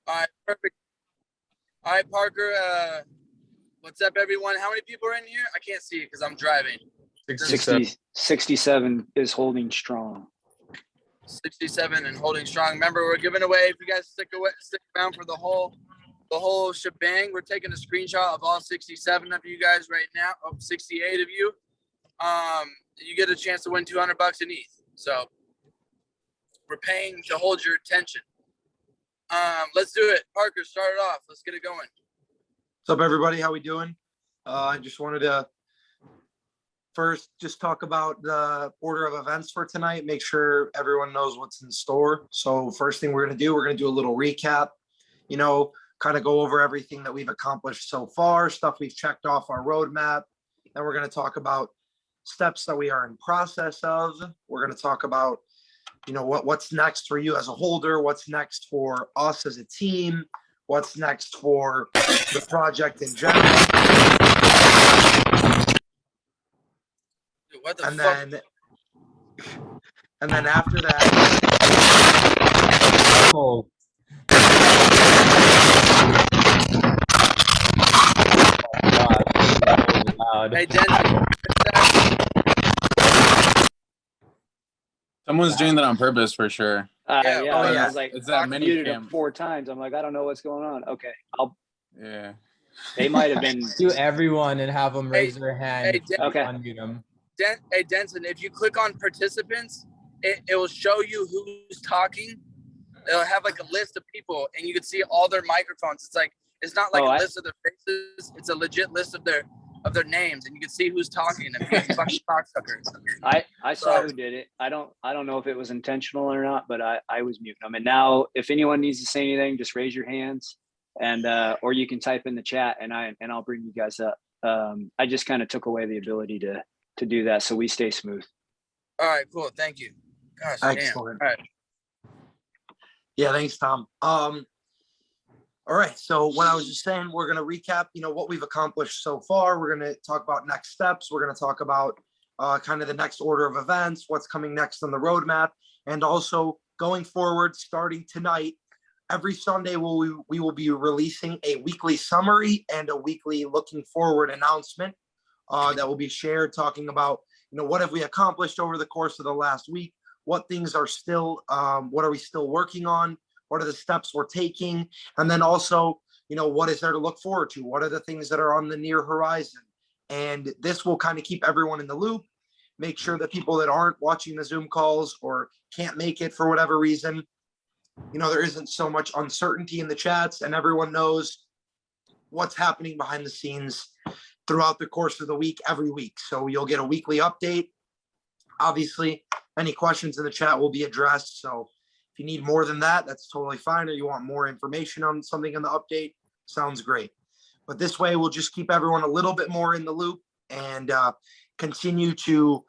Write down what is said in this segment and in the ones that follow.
All right, perfect. All right, Parker. What's up, everyone? How many people are in here? I can't see it because I'm driving. 67 is holding strong. 67 and holding strong. Remember, we're giving away, if you guys stick around for the whole shebang, we're taking a screenshot of all 67 of you guys right now. 68 of you. You get a chance to win $200 in ETH. So we're paying to hold your attention. Let's do it. Parker, start it off. Let's get it going. What's up, everybody? How we doing? I just wanted to first just talk about the order of events for tonight, make sure everyone knows what's in store. So first thing we're going to do a little recap, kind of go over everything that we've accomplished so far, stuff we've checked off our roadmap. Then we're going to talk about steps that we are in process of. We're going to talk about, what's next for you as a holder, what's next for us as a team, what's next for the project in general. Dude, what the And fuck? then after that. Oh. God. Hey, Dennis. Someone's doing that on purpose for sure. Yeah, I was like, it's that I mini muted cam. him 4 times. I'm like, I don't know what's going on. Okay, Yeah. they might have been. Do everyone and have them raise their hand. Hey, Okay. Unmute them. Hey, Denson, if you click on participants, it will show you who's talking. It'll have like a list of people, and you can see all their microphones. It's not like a list of their faces. It's a legit list of their names, and you can see who's talking. And fucking cocksuckers. I saw who did it. I don't know if it was intentional or not, but I was muting them. And now, if anyone needs to say anything, just raise your hands, and or you can type in the chat, and I'll bring you guys up. I just kind of took away the ability to do that, so we stay smooth. All right, cool. Thank you. Gosh, Excellent. Damn. All right. Yeah, thanks, Tom. All right, so what I was just saying, we're going to recap, what we've accomplished so far. We're going to talk about next steps. We're going to talk about kind of the next order of events, what's coming next on the roadmap, and also going forward, starting tonight, every Sunday we will be releasing a weekly summary and a weekly looking forward announcement that will be shared, talking about, what have we accomplished over the course of the last week, what things are still, what are we still working on, what are the steps we're taking, and then also, what is there to look forward to, what are the things that are on the near horizon. And this will kind of keep everyone in the loop, make sure that people that aren't watching the Zoom calls or can't make it for whatever reason, there isn't so much uncertainty in the chats, and everyone knows what's happening behind the scenes throughout the course of the week, every week. So you'll get a weekly update. Obviously, any questions in the chat will be addressed. So if you need more than that, that's totally fine. Or you want more information on something in the update, sounds great. But this way, we'll just keep everyone a little bit more in the loop and continue to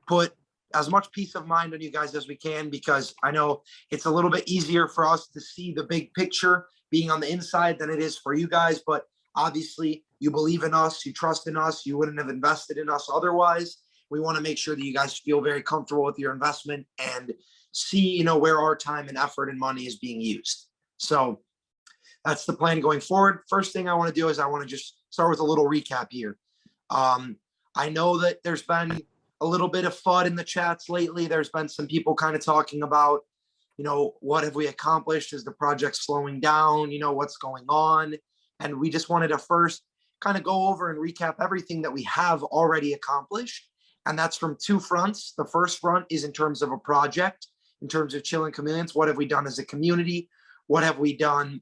put as much peace of mind on you guys as we can, because I know it's a little bit easier for us to see the big picture being on the inside than it is for you guys. But obviously, you believe in us, you trust in us, you wouldn't have invested in us otherwise. We want to make sure that you guys feel very comfortable with your investment and see, where our time and effort and money is being used. So that's the plan going forward. First thing I want to do is I want to just start with a little recap here. I know that there's been a little bit of FUD in the chats lately. There's been some people kind of talking about, what have we accomplished? Is the project slowing down? What's going on? And we just wanted to first kind of go over and recap everything that we have already accomplished. And that's from 2 fronts. The first front is in terms of a project, in terms of Chilling Chameleons. What have we done as a community? What have we done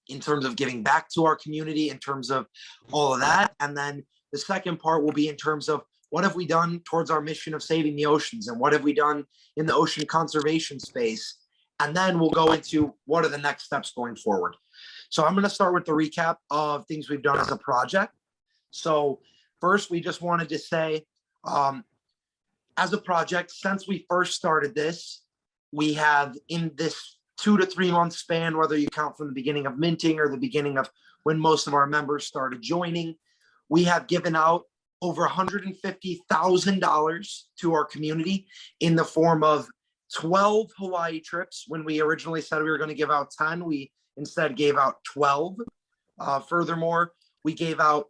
in terms of giving back to our community, in terms of all of that? And then the second part will be in terms of what have we done towards our mission of saving the oceans, and what have we done in the ocean conservation space? And then we'll go into what are the next steps going forward. So I'm going to start with the recap of things we've done as a project. So first, we just wanted to say, as a project, since we first started this, we have, in this 2 to 3 month span, whether you count from the beginning of minting or the beginning of when most of our members started joining, we have given out over $150,000 to our community in the form of 12 Hawaii trips. When we originally said we were going to give out 10, we instead gave out 12. Furthermore, we gave out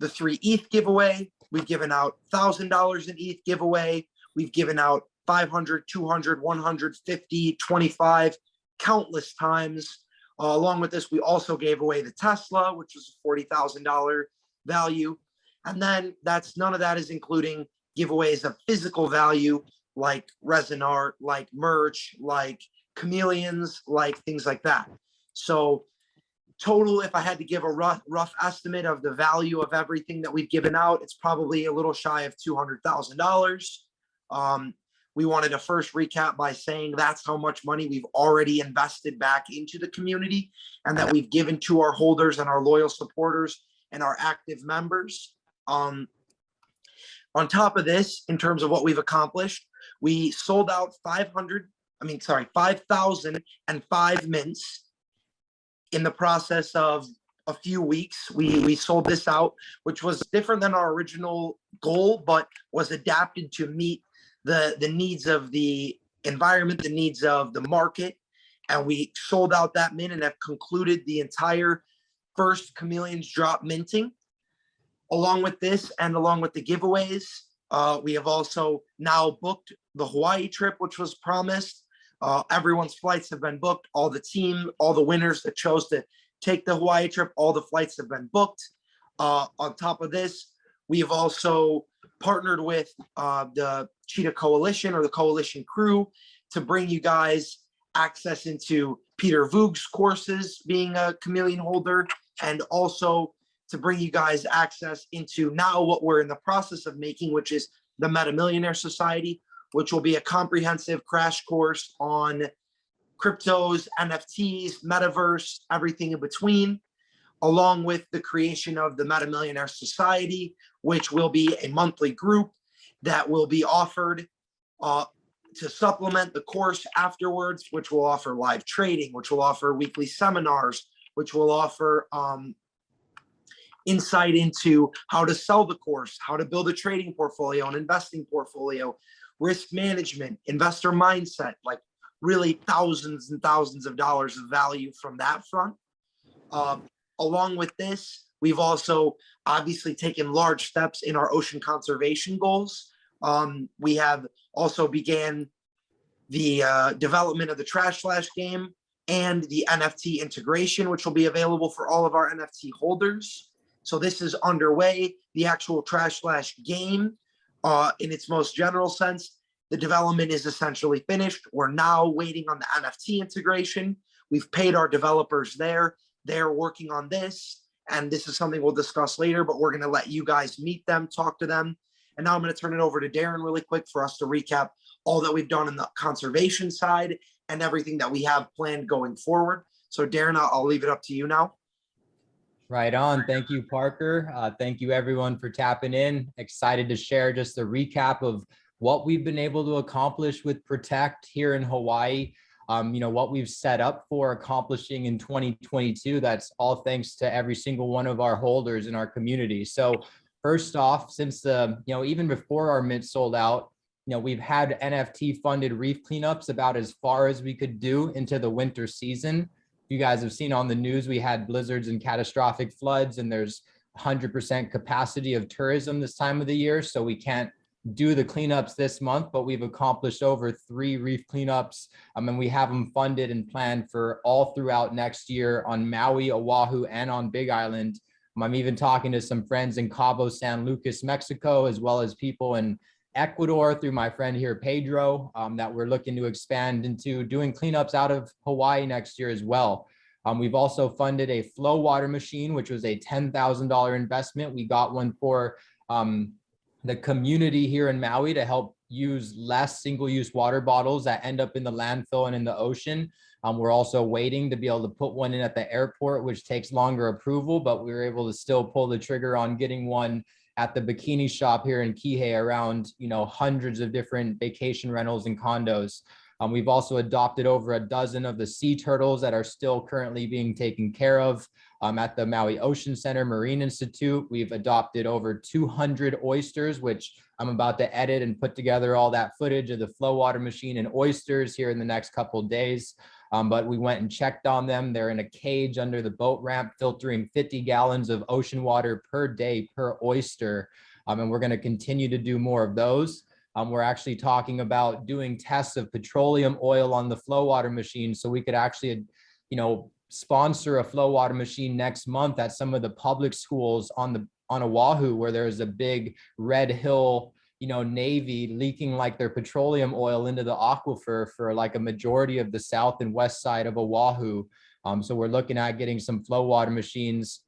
the 3 ETH giveaway. We've given out $1,000 in ETH giveaway. We've given out 500, 200, 150, 25, countless times. Along with this, we also gave away the Tesla, which was a $40,000 value. And then none of that is including giveaways of physical value like resin art, like merch, like chameleons, like things like that. So total, if I had to give a rough estimate of the value of everything that we've given out, it's probably a little shy of $200,000. We wanted to first recap by saying that's how much money we've already invested back into the community and that we've given to our holders and our loyal supporters and our active members. On top of this, in terms of what we've accomplished, we sold out 5,005 mints in the process of a few weeks. We sold this out, which was different than our original goal, but was adapted to meet the needs of the environment, the needs of the market. And we sold out that mint and have concluded the entire first Chameleons drop minting. Along with this and along with the giveaways, we have also now booked the Hawaii trip, which was promised. Everyone's flights have been booked. All the winners that chose to take the Hawaii trip, all the flights have been booked. On top of this, we have also partnered with the Cheetah Coalition or the Coalition crew to bring you guys access into Peter Voog's courses, being a Chameleon holder, and also to bring you guys access into now what we're in the process of making, which is the Millionaire Society, which will be a comprehensive crash course on cryptos, NFTs, metaverse, everything in between, along with the creation of the Millionaire Society, which will be a monthly group that will be offered to supplement the course afterwards, which will offer live trading, which will offer weekly seminars, which will offer insight into how to sell the course, how to build a trading portfolio, an investing portfolio, risk management, investor mindset, like really thousands and thousands of dollars of value from that front. Along with this, we've also obviously taken large steps in our ocean conservation goals. We have also began the development of the Trash Slash game and the NFT integration, which will be available for all of our NFT holders. So this is underway. The actual Trash Slash game, in its most general sense, the development is essentially finished. We're now waiting on the NFT integration. We've paid our developers there. They're working on this, and this is something we'll discuss later, but we're going to let you guys meet them, talk to them. And now I'm going to turn it over to Darren really quick for us to recap all that we've done on the conservation side and everything that we have planned going forward. So Darren, I'll leave it up to you now. Right on. Thank you, Parker. Thank you, everyone, for tapping in. Excited to share just a recap of what we've been able to accomplish with Protect here in Hawaii. What we've set up for accomplishing in 2022. That's all thanks to every single one of our holders in our community. So first off, since even before our mint sold out, we've had NFT funded reef cleanups about as far as we could do into the winter season. You guys have seen on the news, we had blizzards and catastrophic floods, and there's 100% capacity of tourism this time of the year. So we can't do the cleanups this month, but we've accomplished over 3 reef cleanups. And we have them funded and planned for all throughout next year on Maui, Oahu, and on Big Island. I'm even talking to some friends in Cabo San Lucas, Mexico, as well as people in Ecuador through my friend here, Pedro, that we're looking to expand into doing cleanups out of Hawaii next year as well. We've also funded a flow water machine, which was a $10,000 investment. We got one for the community here in Maui to help use less single-use water bottles that end up in the landfill and in the ocean. We're also waiting to be able to put one in at the airport, which takes longer approval, but we were able to still pull the trigger on getting one at the bikini shop here in Kihei around, hundreds of different vacation rentals and condos. We've also adopted over a dozen of the sea turtles that are still currently being taken care of at the Maui Ocean Center Marine Institute. We've adopted over 200 oysters, which I'm about to edit and put together all that footage of the flow water machine and oysters here in the next couple of days. But we went and checked on them. They're in a cage under the boat ramp, filtering 50 gallons of ocean water per day per oyster. And we're going to continue to do more of those. We're actually talking about doing tests of petroleum oil on the flow water machine, so we could actually, sponsor a flow water machine next month at some of the public schools on Oahu, where there's a big Red Hill, Navy leaking like their petroleum oil into the aquifer for like a majority of the south and west side of Oahu. So we're looking at getting some flow water machines,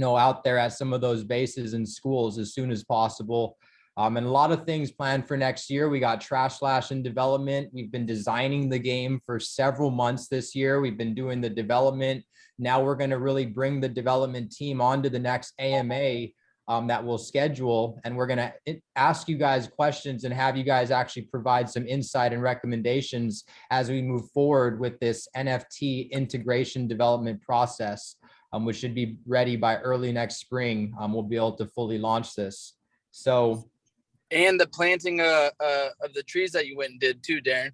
out there at some of those bases and schools as soon as possible. And a lot of things planned for next year. We got Trash Slash in development. We've been designing the game for several months this year. We've been doing the development. Now we're going to really bring the development team onto the next AMA that we'll schedule. And we're going to ask you guys questions and have you guys actually provide some insight and recommendations as we move forward with this NFT integration development process, which should be ready by early next spring. We'll be able to fully launch this. So, and the planting of the trees that you went and did too, Darren.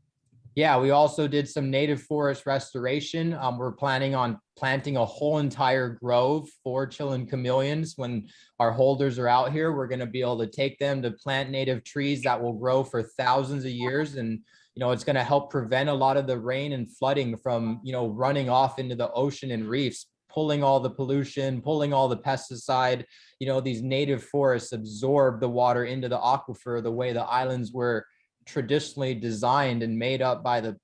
Yeah, we also did some native forest restoration. We're planning on planting a whole entire grove for Chilean chameleons. When our holders are out here, we're going to be able to take them to plant native trees that will grow for thousands of years. And, it's going to help prevent a lot of the rain and flooding from, running off into the ocean and reefs, pulling all the pollution, pulling all the pesticide. These native forests absorb the water into the aquifer the way the islands were traditionally designed and made up by the,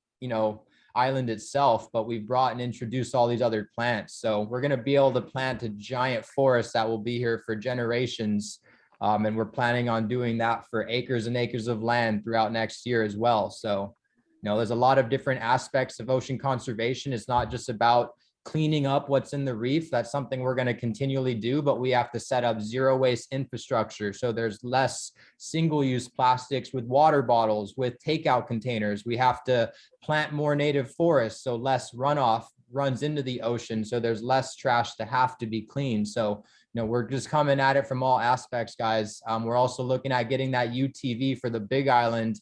island itself. But we've brought and introduced all these other plants. So we're going to be able to plant a giant forest that will be here for generations. And we're planning on doing that for acres and acres of land throughout next year as well. So, there's a lot of different aspects of ocean conservation. It's not just about cleaning up what's in the reef. That's something we're going to continually do, but we have to set up zero waste infrastructure. So there's less single-use plastics with water bottles, with takeout containers. We have to plant more native forests, so less runoff runs into the ocean. So there's less trash to have to be cleaned. So, we're just coming at it from all aspects, guys. We're also looking at getting that UTV for the Big Island,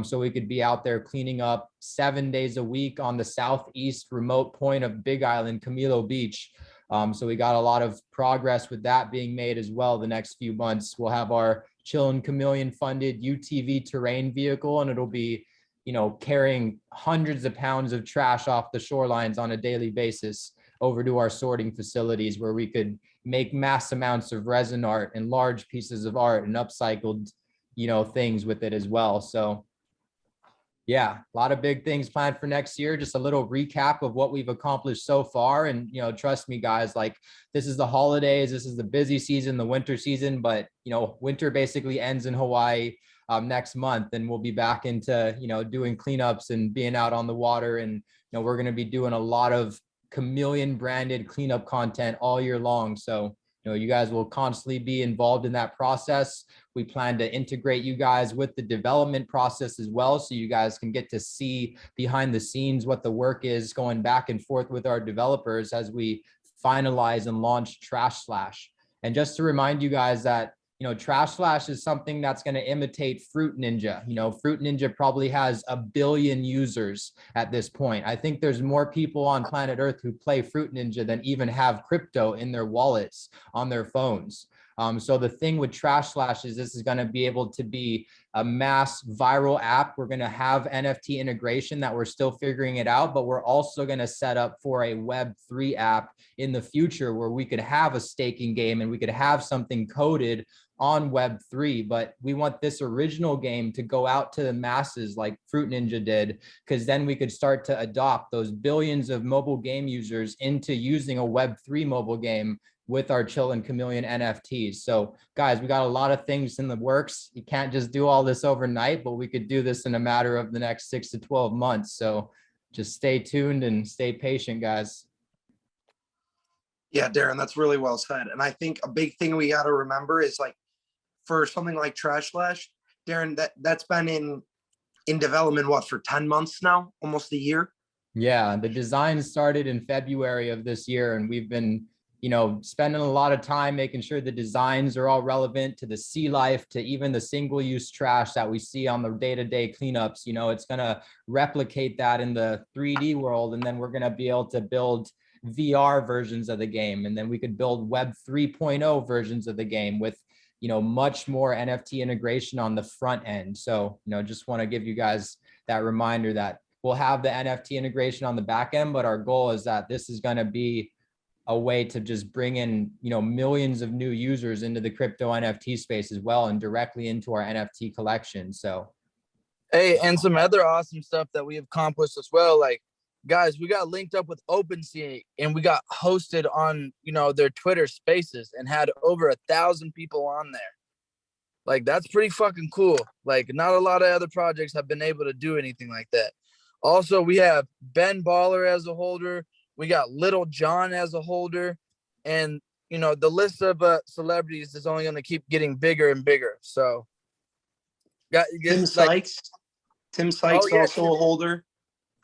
so we could be out there cleaning up 7 days a week on the southeast remote point of Big Island, Camilo Beach. So we got a lot of progress with that being made as well. The next few months, we'll have our Chilean Chameleon funded UTV terrain vehicle, and it'll be, carrying hundreds of pounds of trash off the shorelines on a daily basis over to our sorting facilities, where we could make mass amounts of resin art and large pieces of art and upcycled, things with it as well. So yeah, a lot of big things planned for next year. Just a little recap of what we've accomplished so far. And, trust me, guys, like, this is the holidays. This is the busy season, the winter season, but, winter basically ends in Hawaii next month, and we'll be back into, doing cleanups and being out on the water. And, we're going to be doing a lot of chameleon branded cleanup content all year long. So, you guys will constantly be involved in that process. We plan to integrate you guys with the development process as well, so you guys can get to see behind the scenes what the work is going back and forth with our developers as we finalize and launch Trash Slash. And just to remind you guys that, Trash Slash is something that's going to imitate Fruit Ninja. Fruit Ninja probably has 1 billion users at this point. I think there's more people on planet Earth who play Fruit Ninja than even have crypto in their wallets on their phones. So the thing with Trash Slash is this is going to be able to be a mass viral app. We're going to have NFT integration that we're still figuring it out, but we're also going to set up for a Web3 app in the future where we could have a staking game and we could have something coded on Web3. But we want this original game to go out to the masses like Fruit Ninja did, because then we could start to adopt those billions of mobile game users into using a Web3 mobile game with our Chilean Chameleon NFTs. So guys, we got a lot of things in the works. You can't just do all this overnight, but we could do this in a matter of the next 6 to 12 months. So just stay tuned and stay patient, guys. Yeah, Darren, that's really well said. And I think a big thing we got to remember is, like, for something like Trash Slash, Darren, that's been in in development, what, for 10 months now, almost a year? Yeah, the design started in February of this year, and we've been, spending a lot of time making sure the designs are all relevant to the sea life, to even the single-use trash that we see on the day-to-day cleanups. It's going to replicate that in the 3D world, and then we're going to be able to build VR versions of the game, and then we could build Web 3.0 versions of the game with much more NFT integration on the front end. So just want to give you guys that reminder that we'll have the NFT integration on the back end, but our goal is that this is going to be a way to just bring in millions of new users into the crypto NFT space as well, and directly into our NFT collection. So hey, and some other awesome stuff that we have accomplished as well, like, guys, we got linked up with OpenSea, and we got hosted on, their Twitter Spaces, and had over 1,000 people on there. Like, that's pretty fucking cool. Like, not a lot of other projects have been able to do anything like that. Also, we have Ben Baller as a holder. We got Little John as a holder, and the list of celebrities is only going to keep getting bigger and bigger. So, Tim Sykes. Tim Sykes also a holder.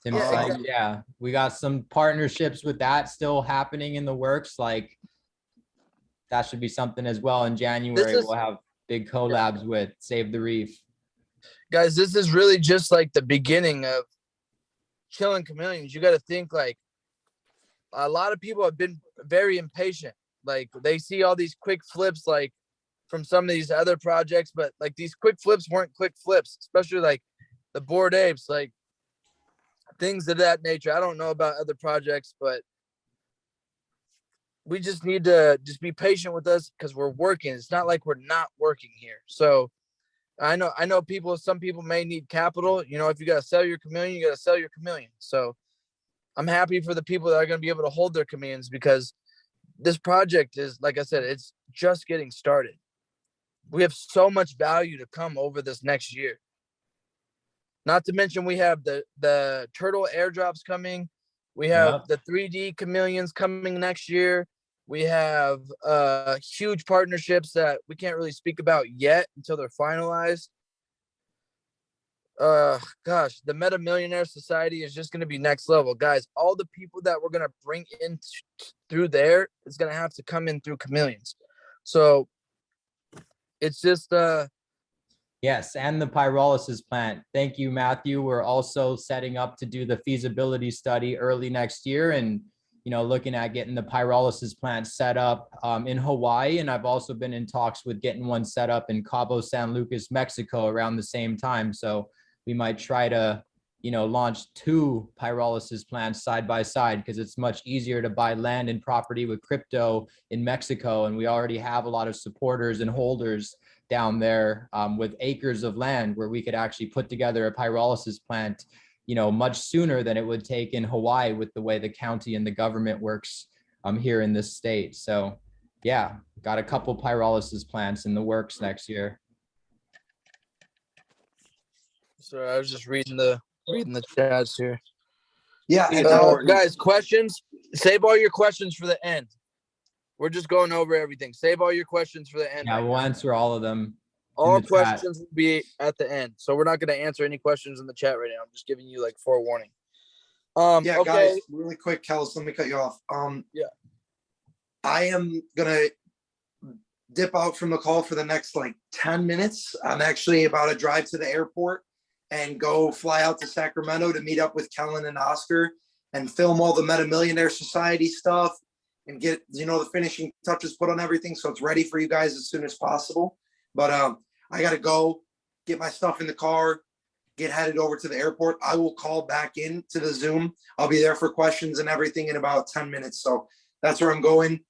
Tim Sykes, yeah, we got some partnerships with that still happening in the works. Like, that should be something as well. In January, we'll have big collabs with Save the Reef. Guys, this is really just like the beginning of Chilling Chameleons. You got to think, like, a lot of people have been very impatient. Like, they see all these quick flips, like, from some of these other projects, but like, these quick flips weren't quick flips, especially like the Bored Apes, like things of that nature. I don't know about other projects, but we just need to just be patient with us, because we're working. It's not like we're not working here. So I know some people may need capital. If you got to sell your chameleon, you got to sell your chameleon. So I'm happy for the people that are going to be able to hold their chameleons, because this project is, like I said, it's just getting started. We have so much value to come over this next year. Not to mention, we have the turtle airdrops coming. We have the 3D chameleons coming next year. We have huge partnerships that we can't really speak about yet until they're finalized. Gosh, the Millionaire Society is just going to be next level, guys. All the people that we're going to bring in through there is going to have to come in through chameleons. So it's just yes, and the pyrolysis plant. Thank you, Matthew. We're also setting up to do the feasibility study early next year, and looking at getting the pyrolysis plant set up in Hawaii. And I've also been in talks with getting one set up in Cabo San Lucas, Mexico around the same time. So we might try to, launch 2 pyrolysis plants side by side, because it's much easier to buy land and property with crypto in Mexico. And we already have a lot of supporters and holders down there with acres of land where we could actually put together a pyrolysis plant, much sooner than it would take in Hawaii, with the way the county and the government works here in this state. So yeah, got a couple pyrolysis plants in the works next year. Sorry, I was just reading the chats here. Yeah, guys, questions. Save all your questions for the end. We're just going over everything. Save all your questions for the end. Yeah, we'll answer all of them. All questions will be at the end. So we're not going to answer any questions in the chat right now. I'm just giving you like forewarning. Yeah, okay. guys, really quick, Kellis, let me cut you off. Yeah. I am gonna dip out from the call for the next like 10 minutes. I'm actually about to drive to the airport and go fly out to Sacramento to meet up with Kellen and Oscar and film all the Millionaire Society stuff and get, the finishing touches put on everything, so it's ready for you guys as soon as possible. But I gotta go get my stuff in the car, get headed over to the airport. I will call back in to the Zoom. I'll be there for questions and everything in about 10 minutes. So that's where I'm going.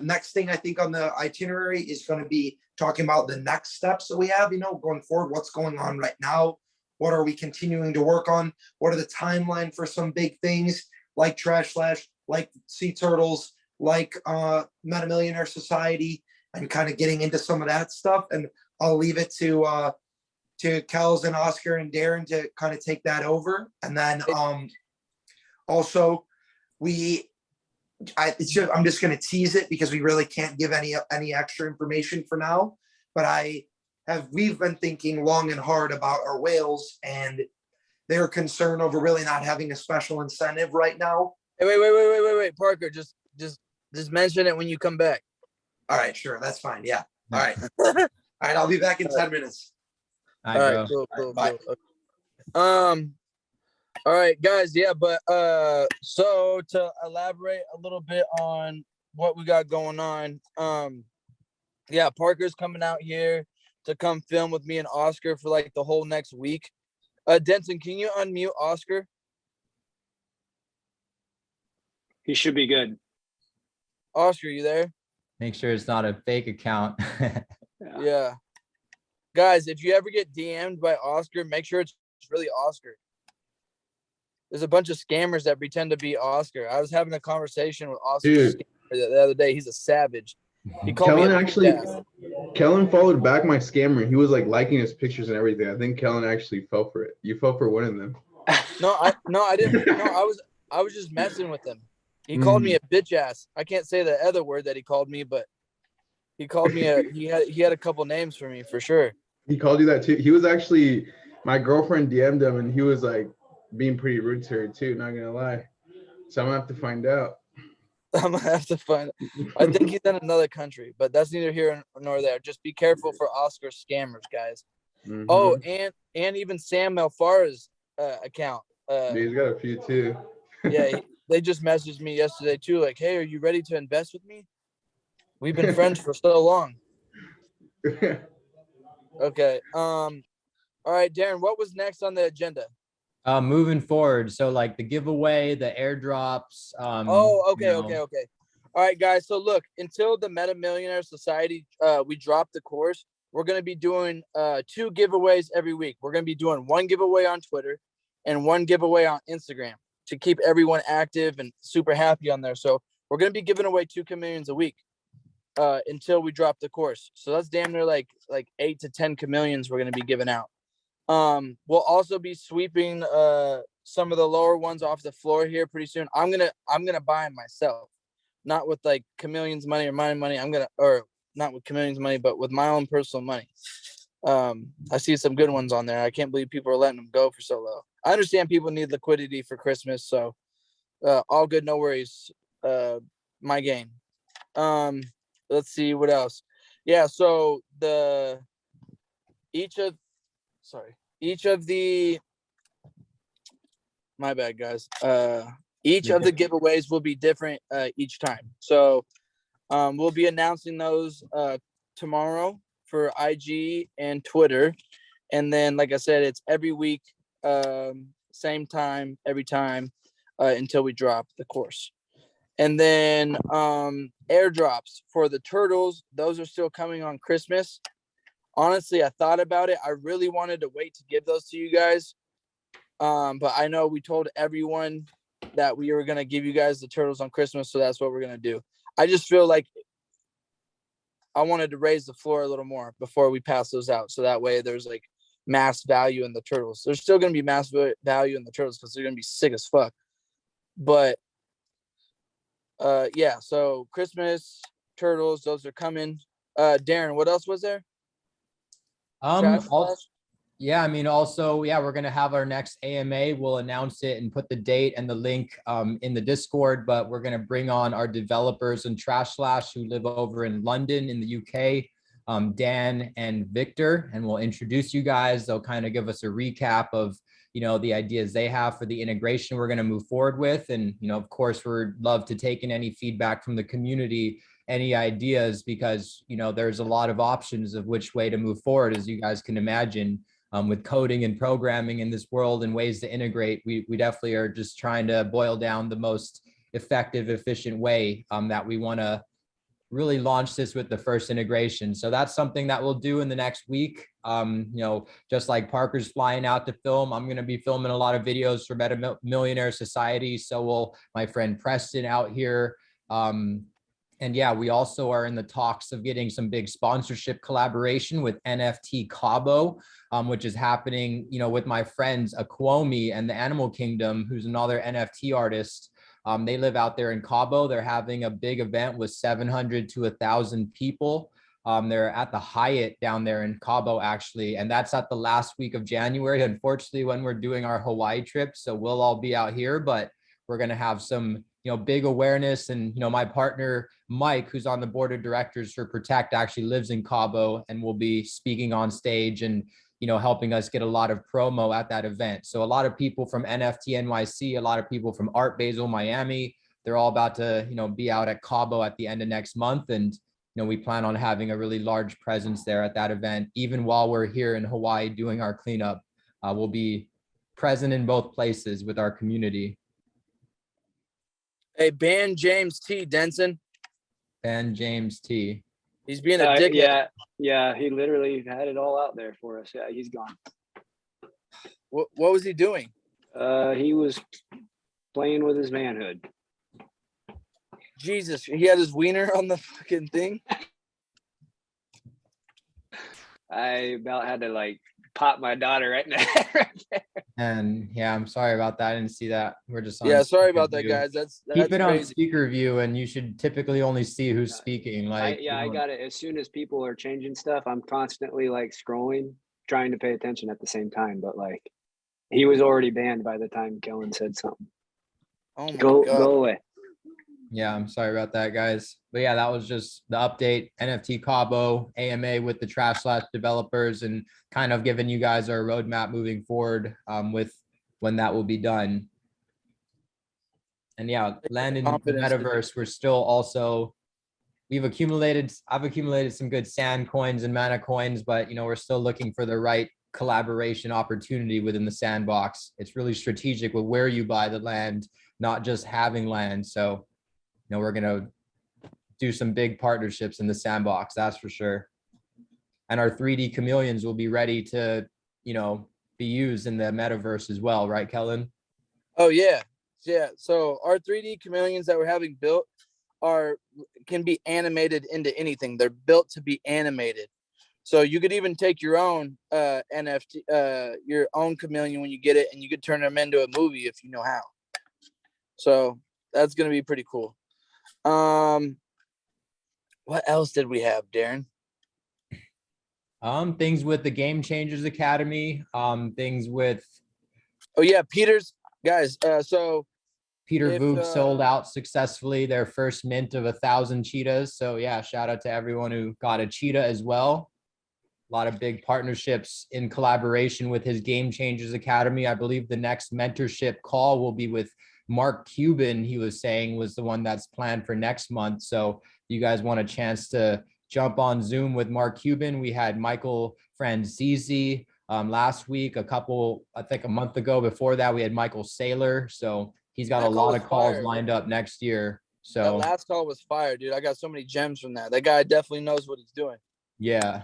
Next thing I think on the itinerary is going to be talking about the next steps that we have, going forward, what's going on right now. What are we continuing to work on? What are the timeline for some big things like Trash Slash, like Sea Turtles, like Millionaire Society, and kind of getting into some of that stuff. And I'll leave it to Kels and Oscar and Darren to kind of take that over. And then also I'm just going to tease it because we really can't give any extra information for now. But I we've been thinking long and hard about our whales and their concern over really not having a special incentive right now. Hey, wait, Parker, just mention it when you come back. All right, sure, that's fine. Yeah. All right. All right, I'll be back in 10 minutes. All All right, right, bro. cool. Bye. Okay. All right, guys. Yeah, but so to elaborate a little bit on what we got going on, yeah, Parker's coming out here to come film with me and Oscar for like the whole next week. Denson, can you unmute Oscar? He should be good. Oscar, you there? Make sure it's not a fake account. Yeah. Guys, if you ever get DM'd by Oscar, make sure it's really Oscar. There's a bunch of scammers that pretend to be Oscar. I was having a conversation with Oscar the other day. He's a savage. He called Kellen me actually, Kellen followed back my scammer. He was like liking his pictures and everything. I think Kellen actually fell for it. You fell for one of them. No, I didn't. No, I was just messing with him. He called me a bitch ass. I can't say the other word that he called me, but he called me he had a couple names for me for sure. He called you that too. He was actually, my girlfriend DM'd him and he was like being pretty rude to her too, not gonna lie. So I'm gonna have to find out. I'm gonna have to find. I think he's in another country, but that's neither here nor there. Just be careful for Oscar scammers, guys. Mhm. Oh, and even Sam Melfara's account. Yeah, he's got a few too. Yeah, they just messaged me yesterday too, like, "Hey, are you ready to invest with me? We've been friends for so long." Okay. All right, Darren. What was next on the agenda? Moving forward, so like the giveaway, the airdrops. Okay. All right, guys. So look, until the Millionaire Society, we drop the course. We're gonna be doing 2 giveaways every week. We're gonna be doing 1 giveaway on Twitter and 1 giveaway on Instagram to keep everyone active and super happy on there. So we're gonna be giving away 2 chameleons a week until we drop the course. So that's damn near like 8 to 10 chameleons we're gonna be giving out. We'll also be sweeping some of the lower ones off the floor here pretty soon. I'm gonna buy them myself, not with like Chameleon's money or my money. Or not with Chameleon's money, but with my own personal money. I see some good ones on there. I can't believe people are letting them go for so low. I understand people need liquidity for Christmas, so all good, no worries. My gain. Let's see what else. Yeah, so each of the my bad guys, each of the giveaways will be different each time. So we'll be announcing those tomorrow for IG and Twitter, and then like I said, it's every week, same time every time until we drop the course. And then airdrops for the turtles, those are still coming on Christmas. Honestly, I thought about it. I really wanted to wait to give those to you guys. But I know we told everyone that we were going to give you guys the turtles on Christmas. So that's what we're going to do. I just feel like I wanted to raise the floor a little more before we pass those out. So that way there's like mass value in the turtles. There's still going to be mass value in the turtles because they're going to be sick as fuck. But yeah, so Christmas, turtles, those are coming. Darren, what else was there? Also, yeah, I mean, also, yeah, we're gonna have our next AMA. We'll announce it and put the date and the link in the Discord. But we're gonna bring on our developers and Trash Slash who live over in London in the UK, Dan and Victor, and we'll introduce you guys. They'll kind of give us a recap of the ideas they have for the integration we're going to move forward with, and of course, we'd love to take in any feedback from the community, any ideas, because there's a lot of options of which way to move forward, as you guys can imagine, with coding and programming in this world and ways to integrate. We definitely are just trying to boil down the most effective, efficient way that we want to really launch this with the first integration. So that's something that we'll do in the next week. Just like Parker's flying out to film, I'm going to be filming a lot of videos for Millionaire Society. So will my friend Preston out here. And yeah, we also are in the talks of getting some big sponsorship collaboration with NFT Cabo, which is happening, with my friends Aquomi and the Animal Kingdom, who's another NFT artist. They live out there in Cabo. They're having a big event with 700 to 1,000 people. They're at the Hyatt down there in Cabo, actually, and that's at the last week of January. Unfortunately, when we're doing our Hawaii trip, so we'll all be out here, but we're going to have some, big awareness. And, my partner, Mike, who's on the board of directors for Protect, actually lives in Cabo and will be speaking on stage and, helping us get a lot of promo at that event. So a lot of people from NFT NYC, a lot of people from Art Basel Miami, they're all about to, be out at Cabo at the end of next month. And, we plan on having a really large presence there at that event. Even while we're here in Hawaii doing our cleanup, we'll be present in both places with our community. Hey, ban James T. Denson. Ben James T. He's being a dickhead. Yeah, he literally had it all out there for us. Yeah, he's gone. What was he doing? He was playing with his manhood. Jesus, he had his wiener on the fucking thing. I about had to pop my daughter right now. And yeah, I'm sorry about that. I didn't see that. We're just on Sorry about that, guys. That's keep it on crazy. speaker view, and you should typically only see who's speaking. I got it. As soon as people are changing stuff, I'm constantly scrolling, trying to pay attention at the same time. But he was already banned by the time Kellen said something. Oh my God. Go away. Yeah, I'm sorry about that, guys. But yeah, that was just the update. NFT Cabo, AMA with the Trash Slash developers, and kind of giving you guys our roadmap moving forward with when that will be done. And yeah, land in the metaverse, we're still also, I've accumulated some good sand coins and mana coins, but we're still looking for the right collaboration opportunity within the sandbox. It's really strategic with where you buy the land, not just having land. So we're going to do some big partnerships in the sandbox, that's for sure. And our 3D chameleons will be ready to, be used in the metaverse as well. Right, Kellen? Oh, yeah. Yeah. So our 3D chameleons that we're having built can be animated into anything. They're built to be animated. So you could even take your own NFT, your own chameleon when you get it, and you could turn them into a movie if you know how. So that's going to be pretty cool. What else did we have, Darren? Things with the Game Changers Academy, things with Peter's guys. So Peter Voog sold out successfully their first mint of 1,000 cheetahs. So yeah, shout out to everyone who got a cheetah as well. A lot of big partnerships in collaboration with his Game Changers Academy. I believe the next mentorship call will be with Mark Cuban, he was saying, was the one that's planned for next month. So you guys want a chance to jump on Zoom with Mark Cuban. We had Michael Franzese last week, I think a month ago. Before that, we had Michael Saylor. So he's got a lot of calls lined up next year. So that last call was fire, dude. I got so many gems from that. That guy definitely knows what he's doing. Yeah.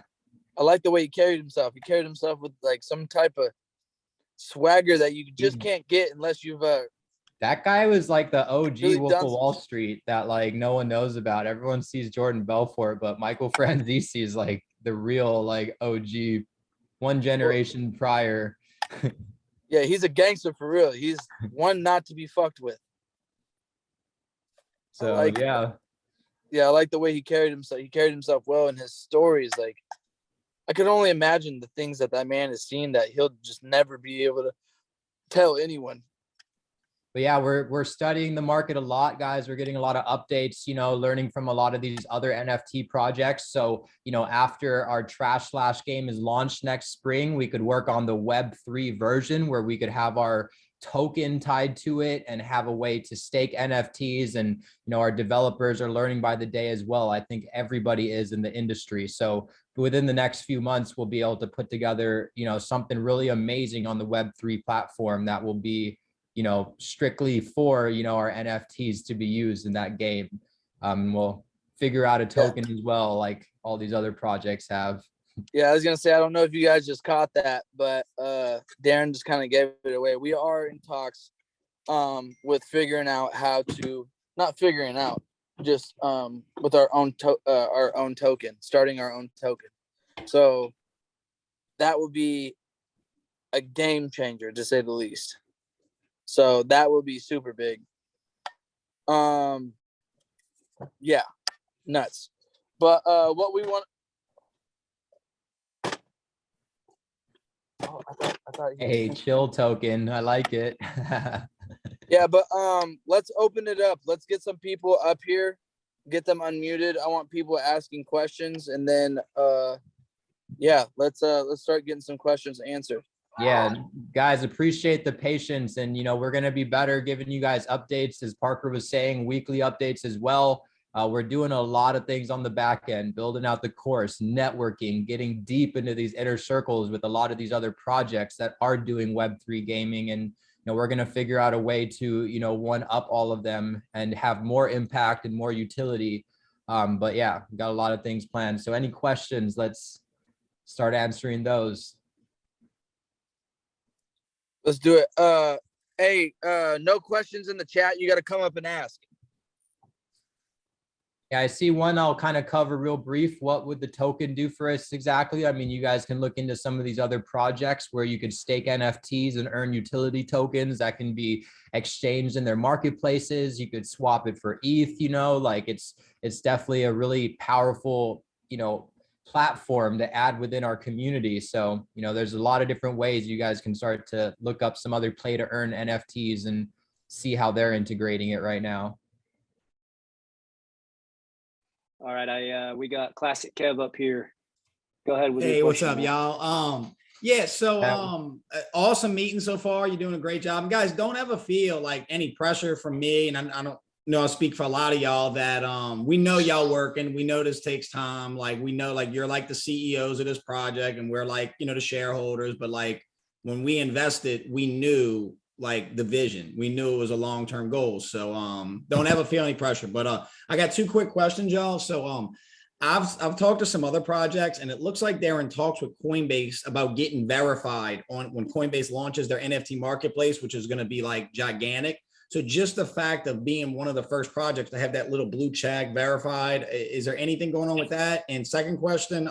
I like the way he carried himself. He carried himself with some type of swagger that you just can't get unless you've that guy was like the OG really Wolf of Wall Street that no one knows about. Everyone sees Jordan Belfort, but Michael Franzese is the real OG, one generation prior. Yeah, he's a gangster for real. He's one not to be fucked with. So I like the way he carried himself. He carried himself well, and his stories, I can only imagine the things that man has seen that he'll just never be able to tell anyone. But yeah, we're studying the market a lot, guys. We're getting a lot of updates, learning from a lot of these other NFT projects. So, after our Trash Slash game is launched next spring, we could work on the Web3 version where we could have our token tied to it and have a way to stake NFTs. And, our developers are learning by the day as well. I think everybody is in the industry. So within the next few months, we'll be able to put together, something really amazing on the Web3 platform that will be, strictly for, our NFTs to be used in that game. We'll figure out a token as well, like all these other projects have. Yeah, I was going to say, I don't know if you guys just caught that, but Darren just kind of gave it away. We are in talks with figuring out how to, not figuring out, just with our own token, starting our own token. So that would be a game changer, to say the least. So that would be super big. Yeah, nuts. But what we want, Oh, I thought he was- Hey, chill token. I like it. Yeah, but let's open it up. Let's get some people up here, get them unmuted. I want people asking questions, and then yeah, let's start getting some questions answered. Yeah, guys, appreciate the patience. And, we're going to be better giving you guys updates, as Parker was saying, weekly updates as well. We're doing a lot of things on the back end, building out the course, networking, getting deep into these inner circles with a lot of these other projects that are doing Web3 gaming. And, we're going to figure out a way to, one up all of them and have more impact and more utility. But yeah, we got a lot of things planned. So any questions, let's start answering those. Let's do it. Hey, no questions in the chat. You got to come up and ask. Yeah, I see one I'll kind of cover real brief. What would the token do for us exactly? I mean, you guys can look into some of these other projects where you could stake NFTs and earn utility tokens that can be exchanged in their marketplaces. You could swap it for ETH, like it's definitely a really powerful, platform to add within our community. So, there's a lot of different ways you guys can start to look up some other play to earn NFTs and see how they're integrating it right now. All right, we got Classic Kev up here. Go ahead with your Hey, what's question, up, man. y'all? Yeah, so awesome meeting so far. You're doing a great job. And guys, don't ever feel like any pressure from me. And I don't know, I speak for a lot of y'all that we know y'all working. We know this takes time. Like we know like you're like the CEOs of this project and we're like, the shareholders, but like when we invested, we knew like the vision. We knew it was a long-term goal. So don't ever feel any pressure. But I got two quick questions, y'all. So I've talked to some other projects and it looks like they're in talks with Coinbase about getting verified on when Coinbase launches their NFT marketplace, which is going to be like gigantic. So just the fact of being one of the first projects to have that little blue check verified, is there anything going on with that? And second question,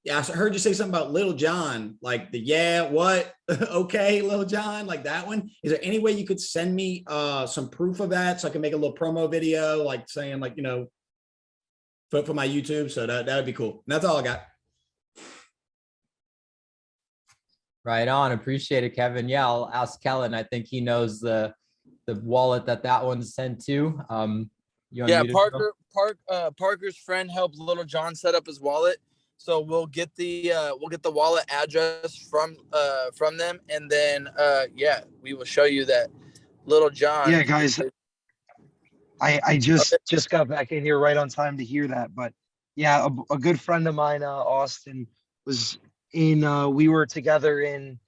yeah, I heard you say something about Little John, like what? Okay, Little John, like that one. Is there any way you could send me some proof of that so I can make a little promo video, like saying like, for my YouTube? So that would be cool. And that's all I got. Right on. Appreciate it, Kevin. Yeah, I'll ask Kellen. I think he knows the wallet that one's sent to. Yeah, Parker's friend helped Little John set up his wallet. So we'll get the wallet address from them, and then yeah, we will show you that Little John. Yeah, guys, I just got back in here right on time to hear that. But yeah, a good friend of mine, Austin, was in. We were together in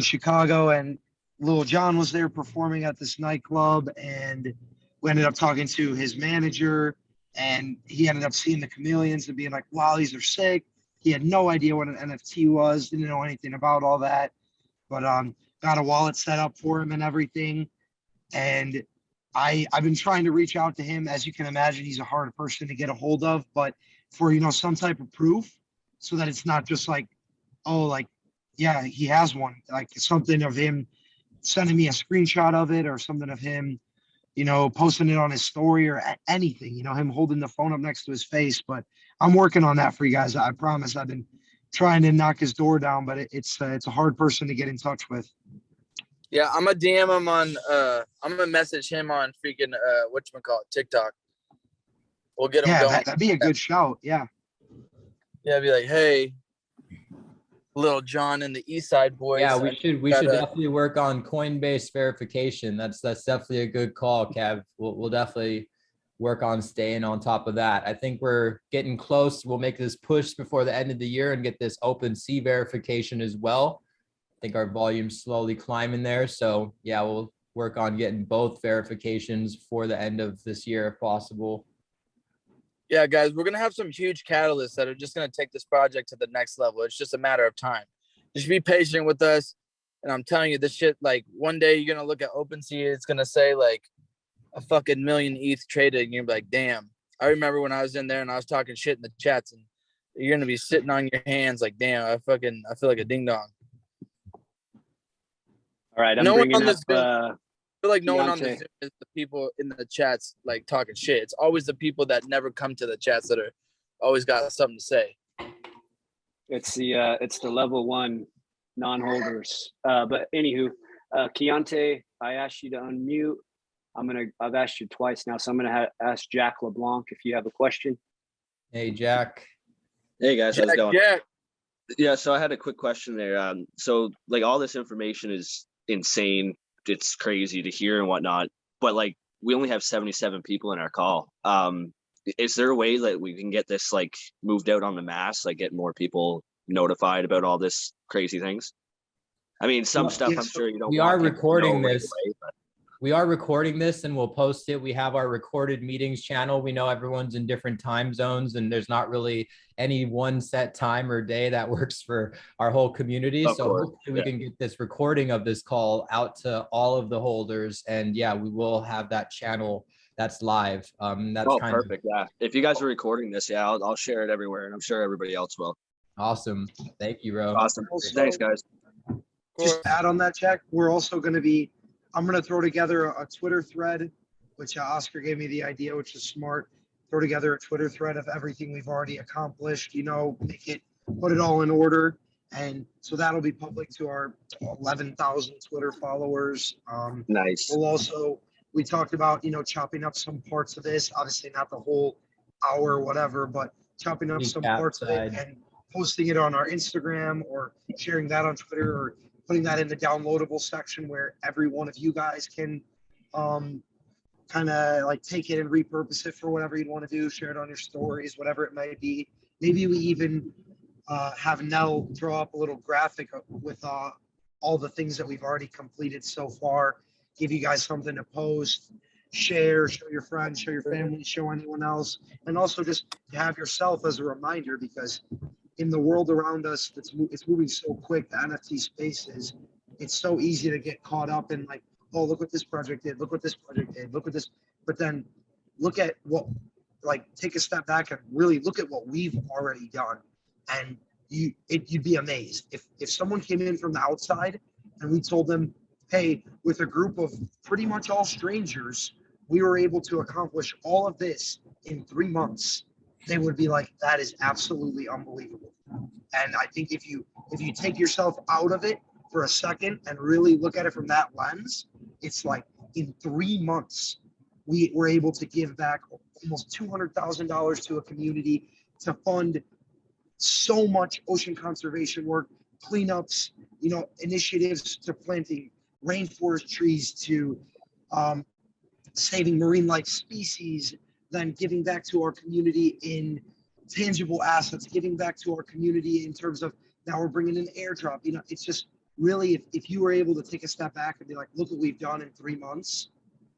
Chicago, and Lil Jon was there performing at this nightclub, and we ended up talking to his manager, and he ended up seeing the chameleons and being like, "Wow, these are sick." He had no idea what an NFT was, didn't know anything about all that, but got a wallet set up for him and everything, and I've been trying to reach out to him. As you can imagine, he's a hard person to get a hold of, but for, some type of proof so that it's not just like, oh, like, yeah, he has one, like something of him sending me a screenshot of it or something of him, posting it on his story or anything, him holding the phone up next to his face. But I'm working on that for you guys. I promise. I've been trying to knock his door down, but it's a hard person to get in touch with. Yeah, I'm gonna DM him on. I'm gonna message him on freaking whatchamacallit, TikTok. We'll get him going. That'd be a good shout. Yeah. Yeah, be like, hey, Little John and the East Side Boys. Yeah, we should definitely work on Coinbase verification. That's definitely a good call, Kev. We'll definitely work on staying on top of that. I think we're getting close. We'll make this push before the end of the year and get this OpenSea verification as well. I think our volume's slowly climbing there. So yeah, we'll work on getting both verifications for the end of this year if possible. Yeah, guys, we're gonna have some huge catalysts that are just gonna take this project to the next level. It's just a matter of time. Just be patient with us. And I'm telling you, this shit, like one day you're gonna look at OpenSea, it's gonna say like a fucking million ETH traded, and you're like, damn. I remember when I was in there and I was talking shit in the chats, and you're gonna be sitting on your hands like, damn, I feel like a ding dong. All right, I'm bringing up. I feel like no one on the Deontay. Zoom is the people in the chats like talking shit. It's always the people that never come to the chats that are always got something to say. It's the level 1 non-holders. But anywho, Keontae, I asked you to unmute. I've asked you twice now, so I'm gonna ask Jack LeBlanc if you have a question. Hey, Jack. Hey guys, how's it going? Yeah. Yeah, so I had a quick question there. So like all this information is insane. It's crazy to hear and whatnot, but like we only have 77 people in our call. Is there a way that we can get this like moved out on the mass, like get more people notified about all this crazy things? I mean, some stuff I'm sure you don't. We are want people to recording know right this. away, but- We are recording this and we'll post it. We have our recorded meetings channel. We know everyone's in different time zones and there's not really any one set time or day that works for our whole community. Of So course, hopefully we can get this recording of this call out to all of the holders. And yeah, we will have that channel that's live. That's Oh, kind perfect. Yeah. If you guys are recording this, yeah, I'll share it everywhere and I'm sure everybody else will. of awesome. Thank you, Ro. Awesome. Thanks, guys. Just add on that, Jack. We're also going to be, I'm going to throw together a Twitter thread, which Oscar gave me the idea, which is smart. Throw together a Twitter thread of everything we've already accomplished, put it all in order. And so that'll be public to our 11,000 Twitter followers. Nice. We talked about, chopping up some parts of this, obviously not the whole hour or whatever, but chopping up some parts of it and posting it on our Instagram or sharing that on Twitter or putting that in the downloadable section where every one of you guys can kind of like take it and repurpose it for whatever you'd want to do, share it on your stories, whatever it might be. Maybe we even have Nell draw up a little graphic with all the things that we've already completed so far, give you guys something to post, show your friends, show your family, show anyone else, and also just have yourself as a reminder, because in the world around us, it's moving so quick. The NFT space it's so easy to get caught up in like, oh, look what this project did, look what this project did, look at this. But then look at take a step back and really look at what we've already done. And you'd be amazed. If someone came in from the outside and we told them, hey, with a group of pretty much all strangers, we were able to accomplish all of this in 3 months, they would be like, that is absolutely unbelievable. And I think if you take yourself out of it for a second and really look at it from that lens, it's like in 3 months, we were able to give back almost $200,000 to a community to fund so much ocean conservation work, cleanups, initiatives to planting rainforest trees, to saving marine life species, then giving back to our community in tangible assets, giving back to our community in terms of now we're bringing an airdrop. It's just really, if you were able to take a step back and be like, look what we've done in 3 months,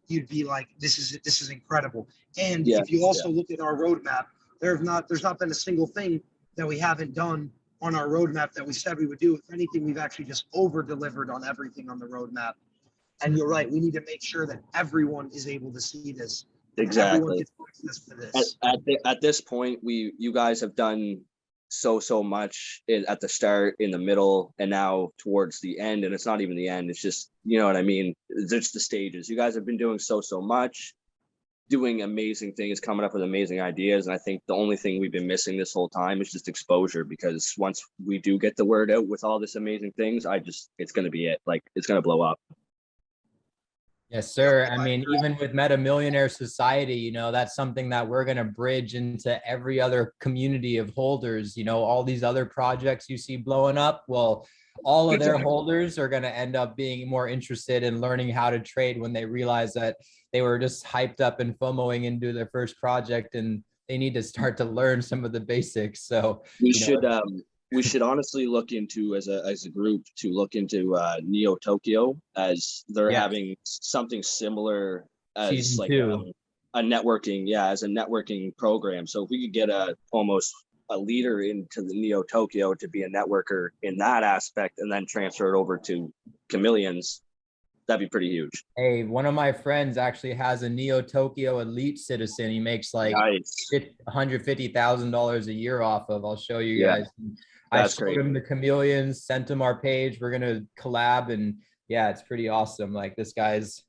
you'd be like, this is incredible. And if you also look at our roadmap, there's not been a single thing that we haven't done on our roadmap that we said we would do. If anything, we've actually just over delivered on everything on the roadmap. And you're right, we need to make sure that everyone is able to see this. Exactly. To this. At this point, you guys have done so much at the start, in the middle, and now towards the end. And it's not even the end. It's just, you know what I mean? It's the stages. You guys have been doing so much, doing amazing things, coming up with amazing ideas. And I think the only thing we've been missing this whole time is just exposure, because once we do get the word out with all this amazing things, it's going to be it. Like, it's going to blow up. Yes, sir. I mean, even with Millionaire Society, that's something that we're going to bridge into every other community of holders. All these other projects you see blowing up, well, all of their holders are going to end up being more interested in learning how to trade when they realize that they were just hyped up and FOMOing into their first project, and they need to start to learn some of the basics. So we should honestly look into, as a group, to look into Neo Tokyo, as they're having something similar as Season like 2. A networking, as a networking program. So if we could get almost a leader into the Neo Tokyo to be a networker in that aspect, and then transfer it over to Chameleons, that'd be pretty huge. Hey, one of my friends actually has a Neo Tokyo elite citizen. He makes like $150,000 a year off of. I'll show you guys. I showed him the Chameleons, sent him our page. We're gonna collab, and it's pretty awesome. Like this guy's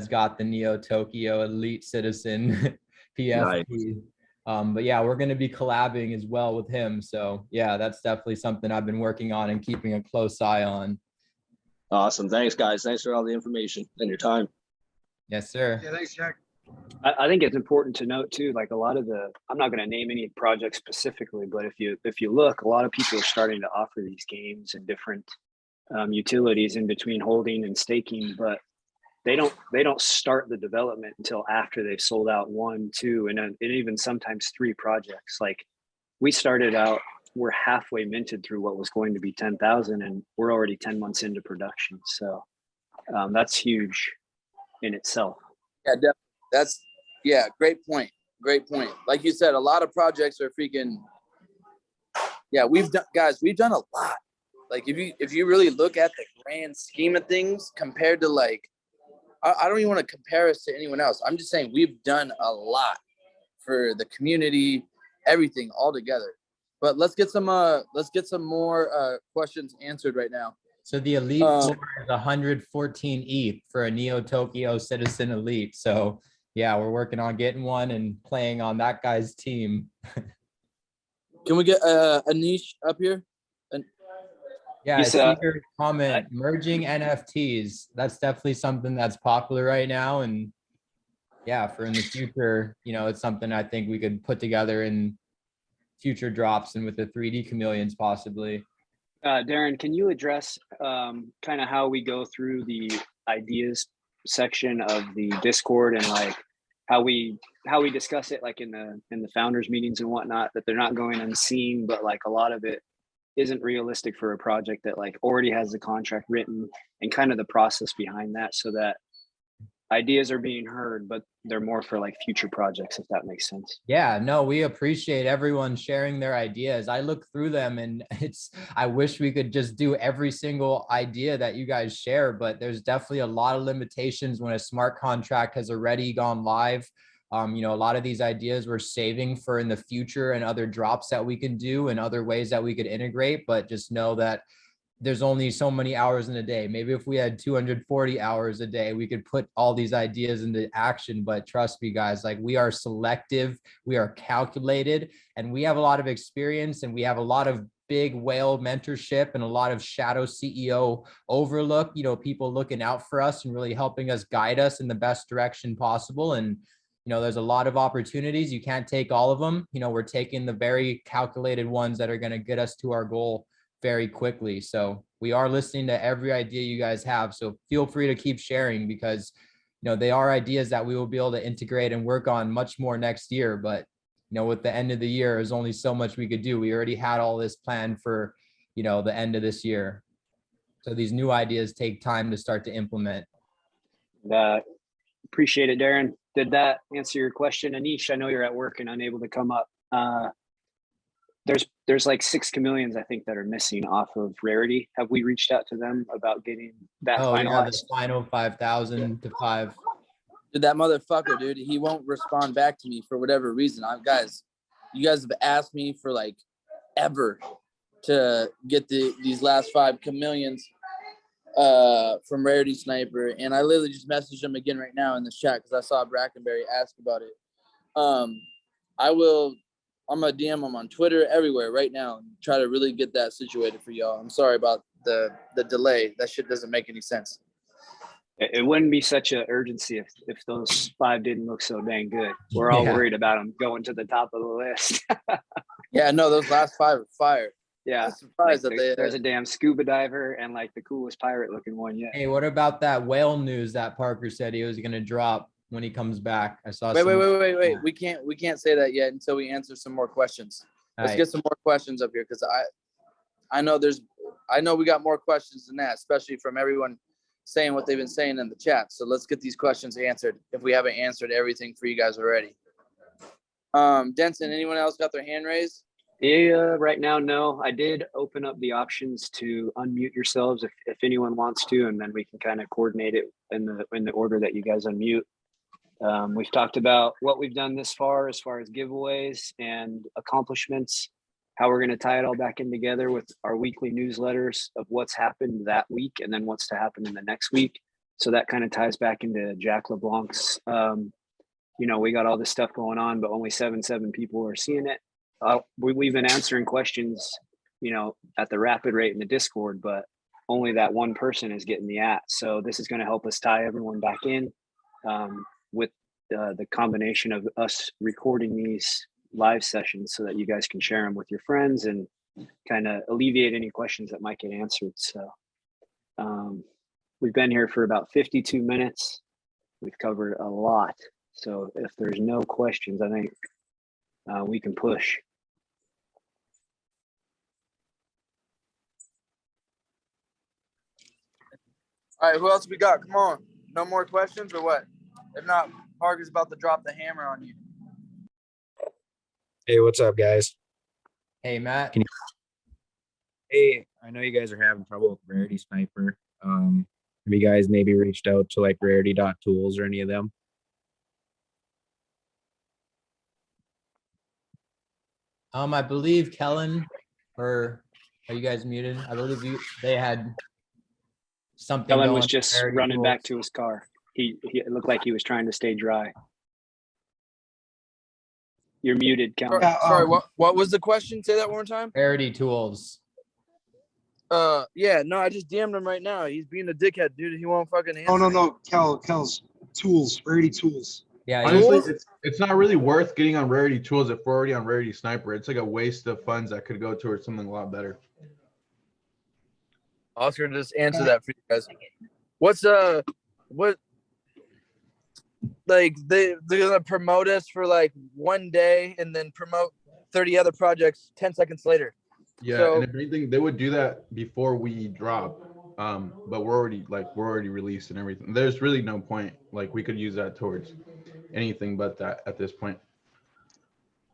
got the Neo Tokyo elite citizen PFP. Nice. But yeah, we're going to be collabing as well with him. So yeah, that's definitely something I've been working on and keeping a close eye on. Awesome. Thanks, guys. Thanks for all the information and your time. Yes, sir. Yeah, thanks, Jack. I think it's important to note too, like a lot of I'm not going to name any projects specifically, but if you look, a lot of people are starting to offer these games and different utilities in between holding and staking, but they don't start the development until after they've sold out 1, 2, and even sometimes 3 projects. Like we started out, we're halfway minted through what was going to be 10,000, and we're already 10 months into production. So that's huge in itself. Yeah, definitely. Great point. Great point. Like you said, a lot of projects are freaking. Yeah, we've done a lot. Like if you really look at the grand scheme of things compared to like, I don't even want to compare us to anyone else. I'm just saying we've done a lot for the community, everything all together. But let's get some more questions answered right now. So the elite floor is 114 ETH for a Neo Tokyo Citizen Elite. So yeah, we're working on getting one and playing on that guy's team. Can we get Anish up here? Yeah, I see your comment, merging NFTs. That's definitely something that's popular right now. And yeah, for in the future, you know, it's something I think we could put together in future drops and with the 3D chameleons possibly. Darren, can you address kind of how we go through the ideas section of the Discord and like how we discuss it like in the founders meetings and whatnot, that they're not going unseen, but like a lot of it isn't realistic for a project that like already has the contract written, and kind of the process behind that, so that ideas are being heard, but they're more for like future projects, if that makes sense. Yeah, no, we appreciate everyone sharing their ideas. I look through them and I wish we could just do every single idea that you guys share, but there's definitely a lot of limitations when a smart contract has already gone live. You know, a lot of these ideas we're saving for in the future and other drops that we can do and other ways that we could integrate, but just know that there's only so many hours in a day. Maybe if we had 240 hours a day, we could put all these ideas into action. But trust me, guys, like we are selective, we are calculated, and we have a lot of experience, and we have a lot of big whale mentorship and a lot of shadow CEO overlook, you know, people looking out for us and really helping us guide us in the best direction possible. And you know, there's a lot of opportunities. You can't take all of them. You know, we're taking the very calculated ones that are going to get us to our goal very quickly. So we are listening to every idea you guys have. So feel free to keep sharing, because, you know, they are ideas that we will be able to integrate and work on much more next year. But, you know, with the end of the year, there's only so much we could do. We already had all this planned for, you know, the end of this year. So these new ideas take time to start to implement. Appreciate it, Darren. Did that answer your question? Anish, I know you're at work and unable to come up. There's like 6 chameleons, I think, that are missing off of Rarity. Have we reached out to them about getting that finalized? Yeah, the final 5,000 to 5. Dude, that motherfucker, dude, he won't respond back to me for whatever reason. You guys have asked me for like ever to get these last 5 chameleons from Rarity Sniper, and I literally just messaged him again right now in this chat because I saw Brackenberry ask about it. I'm gonna DM him on Twitter, everywhere right now, and try to really get that situated for y'all. I'm sorry about the delay. That shit doesn't make any sense. It wouldn't be such an urgency if those 5 didn't look so dang good. We're all worried about them going to the top of the list. Yeah, no, those last 5 are fire. Yeah, I'm surprised like there's a damn scuba diver and like the coolest pirate looking one yet. Hey, what about that whale news that Parker said he was going to drop when he comes back? I saw. Wait. We can't say that yet until we answer some more questions. Let's get some more questions up here, because I know we got more questions than that, especially from everyone saying what they've been saying in the chat. So let's get these questions answered if we haven't answered everything for you guys already. Denson, anyone else got their hand raised? Yeah, right now, no. I did open up the options to unmute yourselves if anyone wants to, and then we can kind of coordinate it in the order that you guys unmute. We've talked about what we've done this far as giveaways and accomplishments, how we're going to tie it all back in together with our weekly newsletters of what's happened that week and then what's to happen in the next week. So that kind of ties back into Jack LeBlanc's you know, we got all this stuff going on, but only seven people are seeing it. We've been answering questions, you know, at the rapid rate in the Discord, but only that one person is getting the So this is going to help us tie everyone back in with the combination of us recording these live sessions so that you guys can share them with your friends and kind of alleviate any questions that might get answered. So we've been here for about 52 minutes. We've covered a lot. So if there's no questions, I think we can push. All right, who else we got? Come on. No more questions or what? If not, Parker's about to drop the hammer on you. Hey, what's up, guys? Hey, Matt. Hey, I know you guys are having trouble with Rarity Sniper. Have you guys maybe reached out to like rarity.tools or any of them? I believe Kellen, or are you guys muted? I believe they had something. Kellen going was just Rarity running Tools. back to his car. He it looked like he was trying to stay dry. You're muted, Kellen. Sorry, what was the question? Say that one more time. Rarity Tools. Yeah, no, I just DM'd him right now. He's being a dickhead, dude. He won't fucking answer. Oh, no. Kel's Tools, Rarity Tools. Yeah, Honestly, it's not really worth getting on Rarity Tools if we're already on Rarity Sniper. It's like a waste of funds that could go towards something a lot better. Oscar, just answer that for you guys. What like they're gonna promote us for like one day and then promote 30 other projects 10 seconds later. Yeah, So, and if anything, they would do that before we drop. But we're already released and everything. There's really no point. Like we could use that towards anything but that at this point.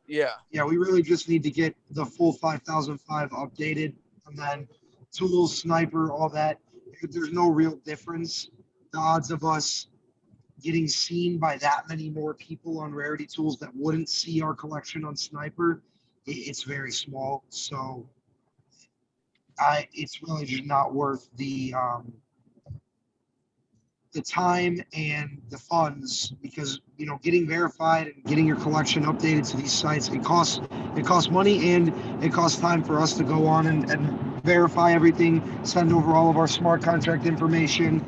yeah, We really just need to get the full 5005 updated, and then Tools, Sniper, all that. There's no real difference. The odds of us getting seen by that many more people on Rarity Tools that wouldn't see our collection on Sniper, it's very small. So it's really just not worth the time and the funds, because getting verified and getting your collection updated to these sites, it costs money, and it costs time for us to go on and verify everything, send over all of our smart contract information,